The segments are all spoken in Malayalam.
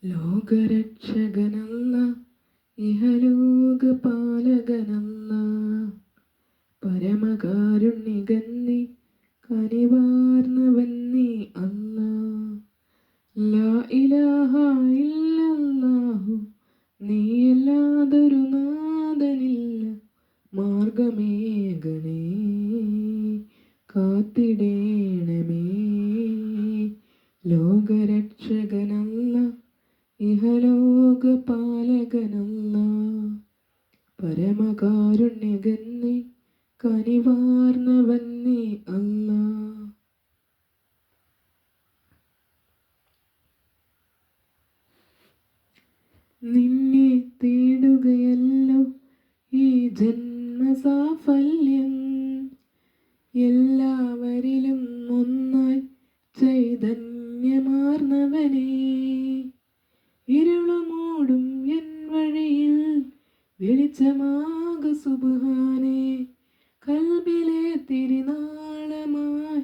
ലോകരക്ഷകനല്ല, ഇഹലോകപാലകനല്ല, പരമകാരുണ്യകൻ നീ, കനിവാർന്നവൻ നീ അല്ലാ. ലാ ഇലാഹ ഇല്ലല്ലാഹു, നീയല്ലാതൊരു നാഥനില്ല. മാർഗമേകണേ, കാത്തിടേണമേ. ലോകരക്ഷകനല്ല, ഇഹലോകപാലകനല്ല, പരമകാരുണ്യകൻ നീ, കനിവാർന്നവൻ നീ അല്ലാ. നിന്നെ തേടുകയല്ലോ ഈ ജന്മസാഫല്യം, എല്ലാവരിലും ഒന്നായി ചൈതന്യമാർന്നവനേ. ഇരുളുമൂടും എൻ വഴിയിൽ വെളിച്ചമാക സുബ്ഹാനേ. കൽബിലെ തിരുനാളമായി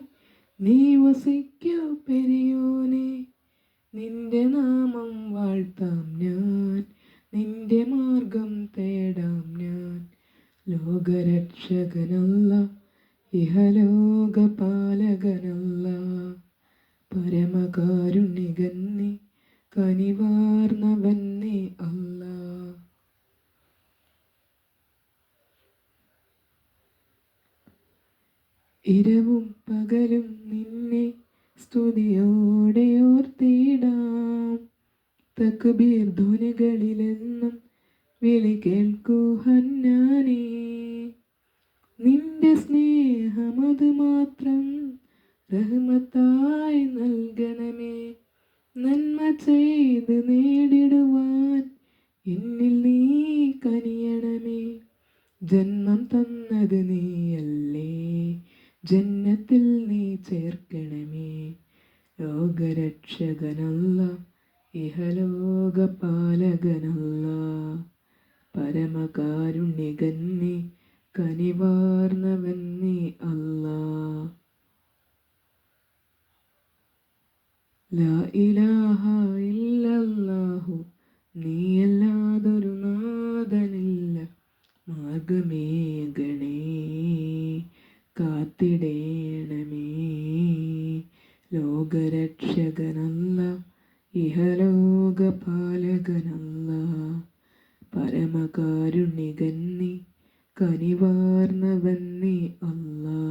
നീ വസിക്കൂ പെരിയോനെ. നിന്റെ നാമം വാഴ്ത്താം ഞാൻ, നിന്റെ മാർഗം തേടാം ഞാൻ. ലോകരക്ഷകനല്ല, ഇഹലോകപാലകനല്ല, പരമകാരുണ്യകൻ നീ, കനിവാർന്നവൻ നീ അല്ലാ. ഇരവും പകലും നിന്നെ സ്തുതിയോടെ ഓർത്തിടാം. തക്ബീർ ധ്വനികളിലെന്നും വിളി കേൾക്കൂ ഹന്നാനേ. നിന്റെ സ്നേഹമത് മാത്രം റഹ്മത്തായി നൽകണമേ. നന്മ ചെയ്ത് നേടിടുവാൻ എന്നിൽ നീ കനിയണമേ. ജന്മം തന്നത് നീയല്ലേ, ജന്നത്തിൽ നീ ചേർക്കണമേ. ലോകരക്ഷകനല്ല, ഇഹലോകപാലകനല്ല, പരമകാരുണ്യകൻ നീ, കനിവാർന്നവൻ നീ അല്ലാ. ലാ ഇലാഹ ഇല്ലല്ലാഹു, നീയല്ലാതൊരു നാഥനില്ല. മാർഗമേകണേ, കാത്തിടേണമേ. ലോകരക്ഷകനല്ല, ഇഹലോകപാലകനല്ല, പരമകാരുണ്യകൻ നീ, കനിവാർന്നവൻ നീ അല്ലാ.